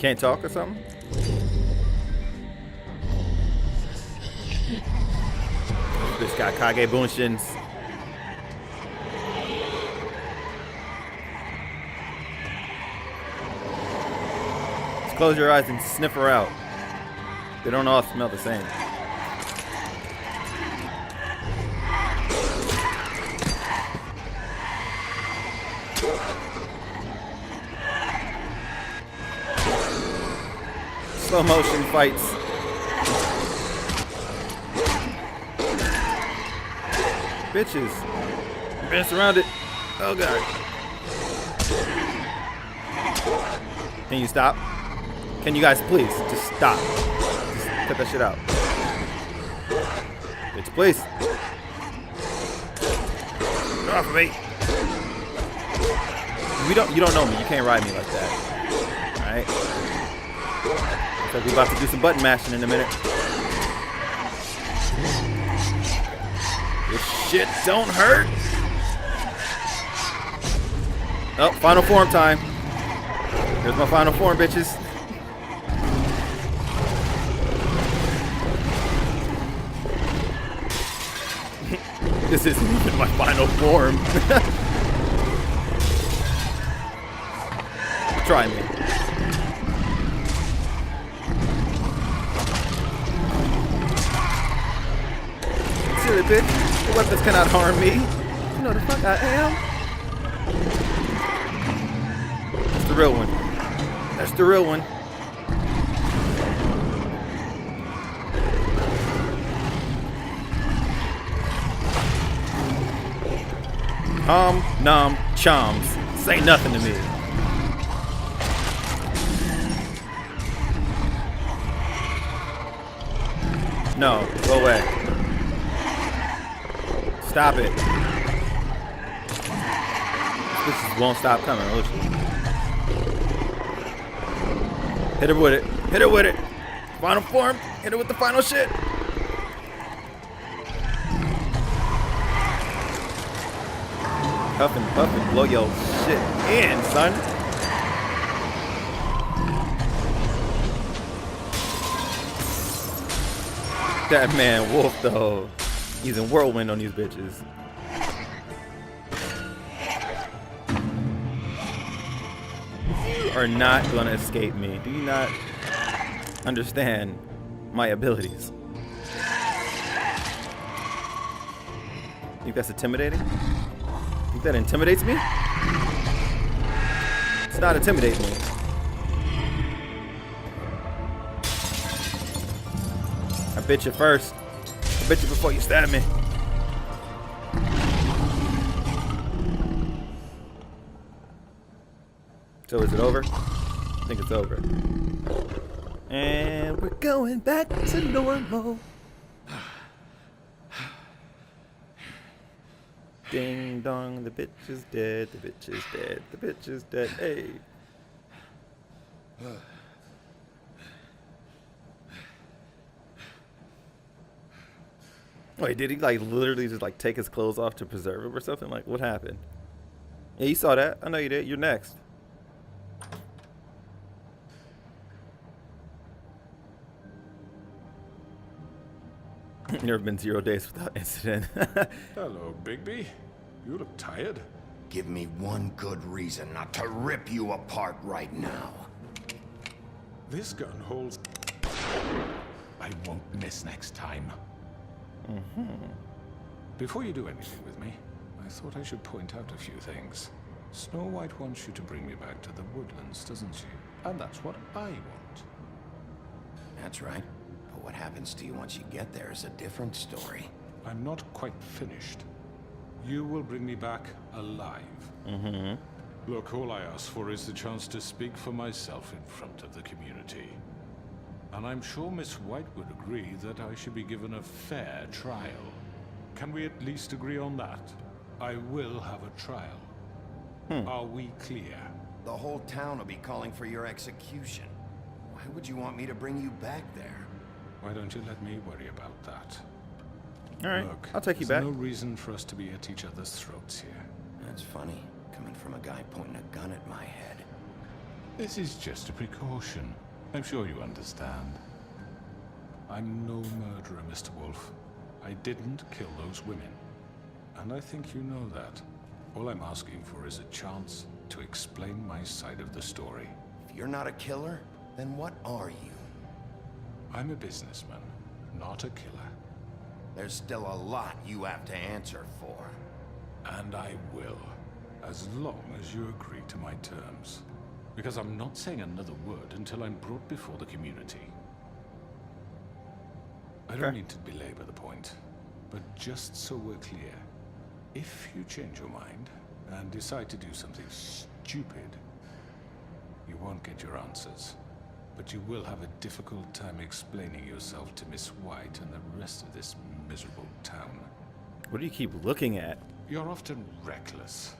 Can't talk or something? This guy Kage Bunshins. Just close your eyes and sniff her out. They don't all smell the same. Slow motion fights. Bitches. I'm being surrounded. Oh god. Can you stop? Can you guys please just stop? Just cut that shit out. Bitch, please. Get off of me. You don't know me. You can't ride me like that. Alright? Looks like we're about to do some button mashing in a minute. This shit don't hurt. Oh, final form time. Here's my final form, bitches. This isn't even my final form. Try me. Silly bitch. The weapons cannot harm me. You know the fuck I am. That's the real one. That's the real one. Nom, choms. Say nothing to me. No, go away. Stop it. This won't stop coming, will she? Hit her with it. Hit her with it. Final form. Hit her with the final shit. Huff and puff and blow your shit in, son. That man Wolf, though, he's in whirlwind on these bitches. You are not gonna escape me. Do you not understand my abilities? Think that's intimidating? Think that intimidates me? It's not intimidating me. I bit you first. I bit you before you stab me. So is it over? I think it's over. And we're going back to normal. Ding dong, the bitch is dead, the bitch is dead, the bitch is dead, hey. Wait, did he like literally just like take his clothes off to preserve him or something? Like, what happened? Yeah, you saw that. I know you did. You're next. Never been 0 days without incident. Hello, Bigby. You look tired. Give me one good reason not to rip you apart right now. This gun holds... I won't miss next time. Before you do anything with me, I thought I should point out a few things. Snow White wants you to bring me back to the woodlands, doesn't she? And that's what I want. That's right. But what happens to you once you get there is a different story. I'm not quite finished. You will bring me back alive. Look, all I ask for is the chance to speak for myself in front of the community. And I'm sure Miss White would agree that I should be given a fair trial. Can we at least agree on that? I will have a trial. Are we clear? The whole town will be calling for your execution. Why would you want me to bring you back there? Why don't you let me worry about that? All right, Look, I'll take you there's back. no reason for us to be at each other's throats here. That's funny, coming from a guy pointing a gun at my head. This is just a precaution. I'm sure you understand. I'm no murderer, Mr. Wolf. I didn't kill those women. And I think you know that. All I'm asking for is a chance to explain my side of the story. If you're not a killer, then what are you? I'm a businessman, not a killer. There's still a lot you have to answer for. And I will, as long as you agree to my terms. Because I'm not saying another word until I'm brought before the community. I don't need to belabor the point, but just so we're clear, if you change your mind and decide to do something stupid, you won't get your answers. But you will have a difficult time explaining yourself to Miss White and the rest of this miserable town. What do you keep looking at? You're often reckless,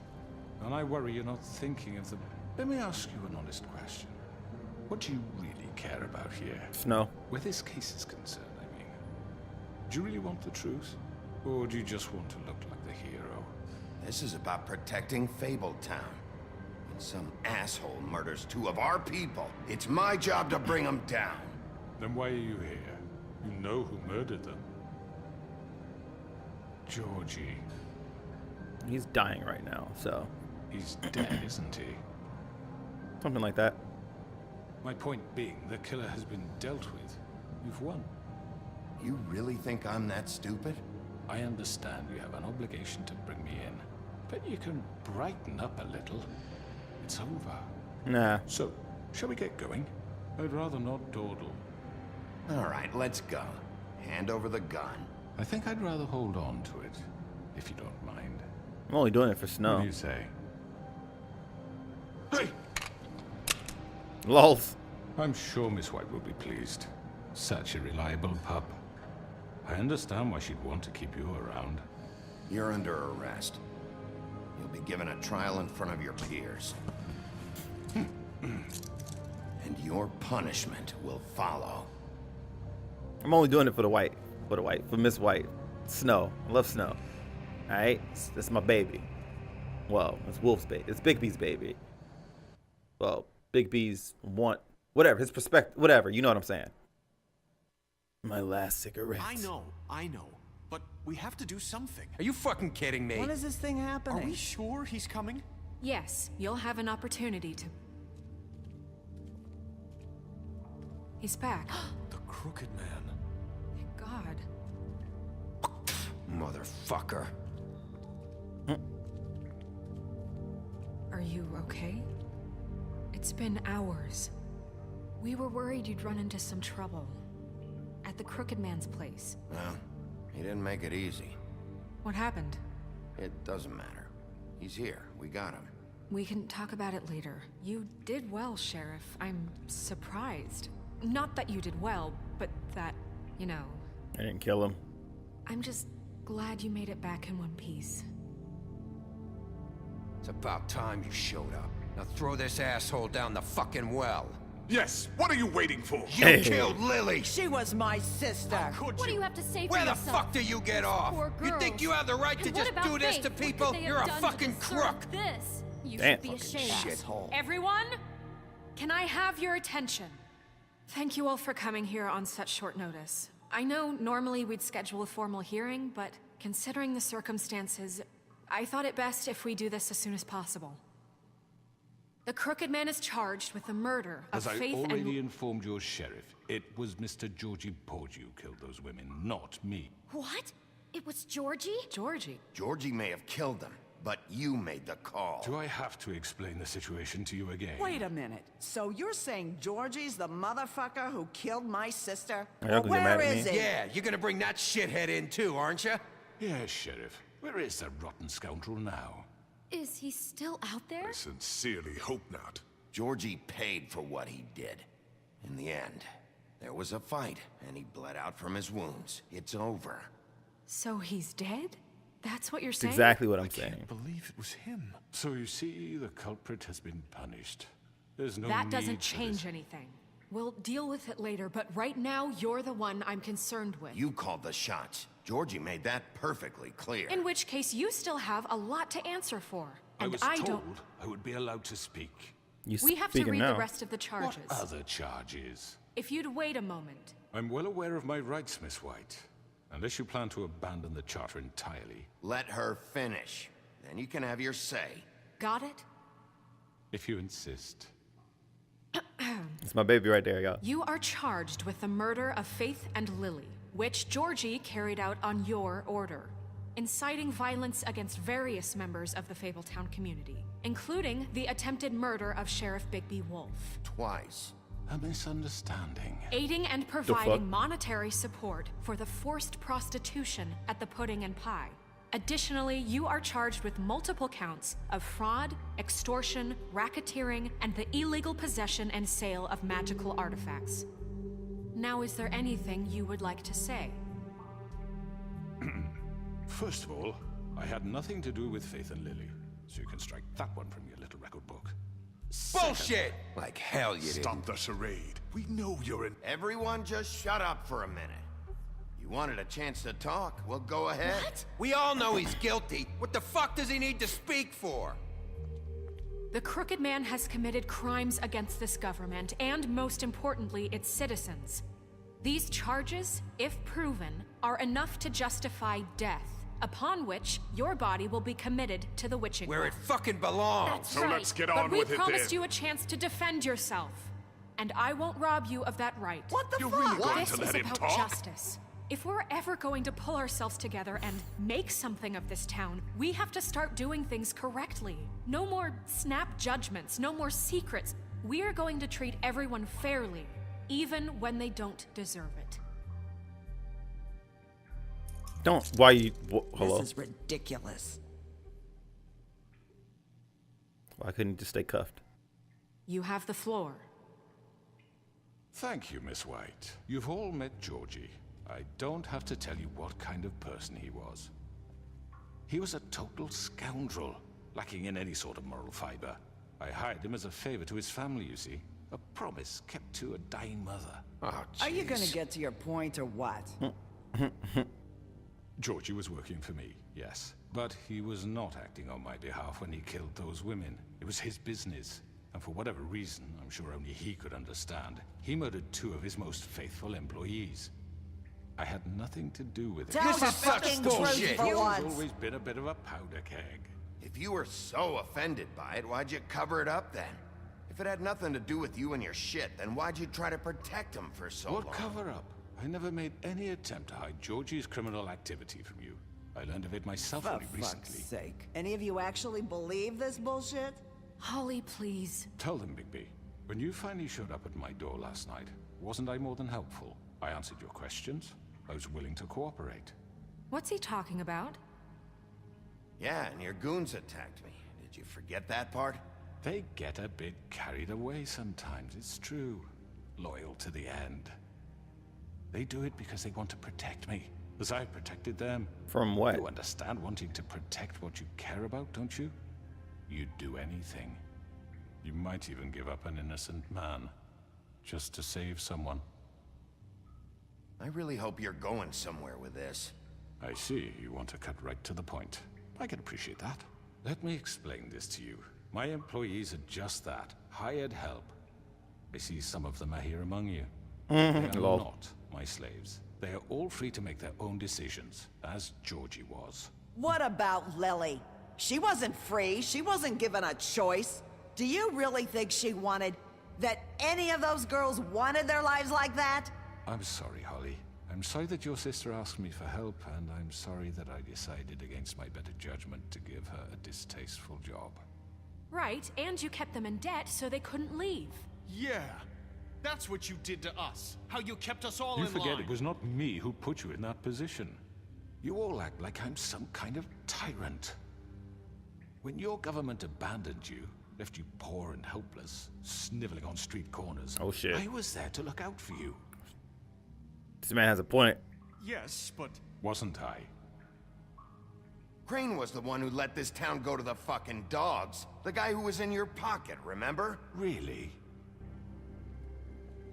and I worry you're not thinking of the... Let me ask you an honest question. What do you really care about here? Snow. Where this case is concerned, I mean. Do you really want the truth? Or do you just want to look like the hero? This is about protecting Fabletown. When some asshole murders 2 of our people, it's my job to bring them down. Then why are you here? You know who murdered them. Georgie. He's dying right now, so He's dead, isn't he? something like that. My point being, the killer has been dealt with. You've won. You really think I'm that stupid? I understand you have an obligation to bring me in, but you can brighten up a little. It's over. Nah. So, shall we get going? I'd rather not dawdle. All right, let's go. Hand over the gun. I think I'd rather hold on to it, if you don't mind. I'm only doing it for What Snow. do you say? Hey! Lols. I'm sure Miss White will be pleased. Such a reliable pup. I understand why she'd want to keep you around. You're under arrest. You'll be given a trial in front of your peers. And your punishment will follow. I'm only doing it for for Miss White. Snow. I love Snow. Alright? That's my baby. Well, it's Wolf's baby. It's Big B's baby. Well, Big B's whatever, his perspective, whatever, you know what I'm saying. My last cigarette. I know. But we have to do something. Are you fucking kidding me? When is this thing happening? Are we sure he's coming? Yes, you'll have an opportunity to... He's back. The Crooked Man. Thank God. Motherfucker. Are you okay? It's been hours. We were worried you'd run into some trouble. At the Crooked Man's place. Well, he didn't make it easy. What happened? It doesn't matter. He's here. We got him. We can talk about it later. You did well, Sheriff. I'm surprised. Not that you did well, but that, you know... I didn't kill him. I'm just glad you made it back in one piece. It's about time you showed up. Now throw this asshole down the fucking well. Yes, what are you waiting for? You Hey. killed Lily! She was my sister. Could What do you? you have to say for Where the yourself? fuck do you get off? Poor You girls. think you have the right to And what just about do this Faith? to What people? could they have You're a done to fucking deserve crook! This. You Damn. should be Fucking ashamed. shithole. Everyone, can I have your attention? Thank you all for coming here on such short notice. I know normally we'd schedule a formal hearing, but considering the circumstances, I thought it best if we do this as soon as possible. The Crooked Man is charged with the murder of As I Faith already and... informed your sheriff, it was Mr. Georgie Porgy who killed those women, not me. What? It was Georgie? Georgie. Georgie may have killed them, but you made the call. Do I have to explain the situation to you again? Wait a minute. So you're saying Georgie's the motherfucker who killed my sister? Are y'all gonna get mad Where at is me? he? Yeah, you're gonna bring that shithead in too, aren't you? Yes, Sheriff. Where is that rotten scoundrel now? Is he still out there? I sincerely hope not. Georgie paid for what he did. In the end, there was a fight, and he bled out from his wounds. It's over. So he's dead? That's what you're That's saying? exactly what I'm I saying. can't believe it was him. So you see, the culprit has been punished. There's no That need doesn't for change this. anything. We'll deal with it later, but right now, you're the one I'm concerned with. You called the shots. Georgie made that perfectly clear. In which case, you still have a lot to answer for. I And was I told don't... I would be allowed to speak. You We have to speaking read now. the rest of the What charges. other charges? If you'd wait a moment. I'm well aware of my rights, Miss White. Unless you plan to abandon the charter entirely. Let her finish. Then you can have your say. Got it? If you insist. It's my baby right there, y'all. You are charged with the murder of Faith and Lily, which Georgie carried out on your order, inciting violence against various members of the Fabletown community, including the attempted murder of Sheriff Bigby Wolf. Twice. A misunderstanding. Aiding and fuck? providing monetary support for the forced prostitution at the Pudding and Pie. Additionally, you are charged with multiple counts of fraud, extortion, racketeering, and the illegal possession and sale of magical artifacts. Now, is there anything you would like to say? First of all, I had nothing to do with Faith and Lily, so you can strike that one from your little record book. Bullshit! Like hell you Stop didn't. the charade. We know you're in. Everyone just shut up for a minute. You wanted a chance to talk? Well, go ahead. What? We all know he's guilty. What the fuck does he need to speak for? The Crooked Man has committed crimes against this government and, most importantly, its citizens. These charges, if proven, are enough to justify death, upon which your body will be committed to the witching Where well. it fucking belongs. That's So right. let's get but on we with it promised then. you a chance to defend yourself, and I won't rob you of that right. What the You're fuck? really going This to is let him about talk? justice. If we're ever going to pull ourselves together and make something of this town, we have to start doing things correctly. No more snap judgments, no more secrets. We are going to treat everyone fairly, even when they don't deserve it. Don't. Why you? Hello. This is ridiculous. Why couldn't you just stay cuffed? You have the floor. Thank you, Miss White. You've all met Georgie. I don't have to tell you what kind of person he was. He was a total scoundrel, lacking in any sort of moral fiber. I hired him as a favor to his family, you see. A promise kept to a dying mother. Oh, Are you gonna jeez. get to your point or what? Georgie was working for me, yes. But he was not acting on my behalf when he killed those women. It was his business. And for whatever reason, I'm sure only he could understand, he murdered 2 of his most faithful employees. I had nothing to do with it. Tell This the is such fucking bullshit. truth for He's once. always been a bit of a powder keg. If you were so offended by it, why'd you cover it up then? If it had nothing to do with you and your shit, then why'd you try to protect him for so What long? cover up? I never made any attempt to hide Georgie's criminal activity from you. I learned of it myself For only fuck's recently. sake. Any of you actually believe this bullshit? Holly, please. Tell them, Bigby. When you finally showed up at my door last night, wasn't I more than helpful? I answered your questions. I was willing to cooperate. What's he talking about? Yeah, and your goons attacked me. Did you forget that part? They get a bit carried away sometimes, it's true. Loyal to the end. They do it because they want to protect me, as I protected them. From what? You understand wanting to protect what you care about, don't you? You'd do anything. You might even give up an innocent man, just to save someone. I really hope you're going somewhere with this. I see, you want to cut right to the point. I can appreciate that. Let me explain this to you. My employees are just that, hired help. I see some of them are here among you. They are Lol. not my slaves. They are all free to make their own decisions, as Georgie was. What about Lily? She wasn't free. She wasn't given a choice. Do you really think she wanted... that any of those girls wanted their lives like that? I'm sorry, Holly. I'm sorry that your sister asked me for help, and I'm sorry that I decided against my better judgment to give her a distasteful job. Right, and you kept them in debt so they couldn't leave. Yeah. That's what you did to us. How you kept us all You in forget line. it was not me who put you in that position. You all act like I'm some kind of tyrant. When your government abandoned you, left you poor and helpless, sniveling on street corners, Oh, shit. I was there to look out for you. This man has a point. Yes, but Wasn't I? Crane was the one who let this town go to the fucking dogs. The guy who was in your pocket, remember? Really?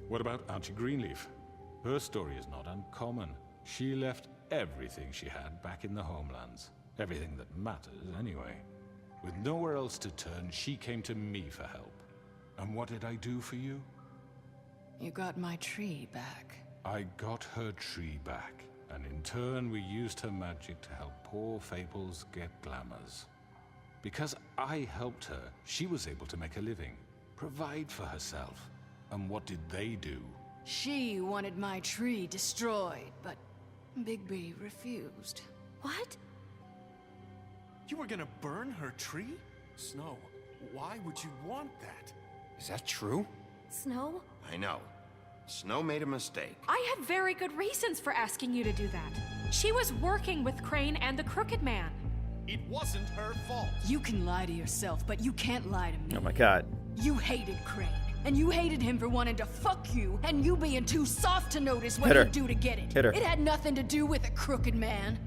What about Auntie Greenleaf? Her story is not uncommon. She left everything she had back in the homelands. Everything that matters, anyway. With nowhere else to turn, she came to me for help. And what did I do for you? You got my tree back. I got her tree back, and in turn we used her magic to help poor Fables get glamours. Because I helped her, she was able to make a living, provide for herself. And what did they do? She wanted my tree destroyed, but Bigby refused. What? You were gonna burn her tree? Snow, why would you want that? Is that true? Snow? I know. Snow made a mistake. I had very good reasons for asking you to do that. She was working with Crane and the Crooked Man. It wasn't her fault. You can lie to yourself, but you can't lie to me. Oh my god. You hated Crane, and you hated him for wanting to fuck you, and you being too soft to notice what Hit her. he'd do to get it. Hit her. It had nothing to do with a Crooked Man.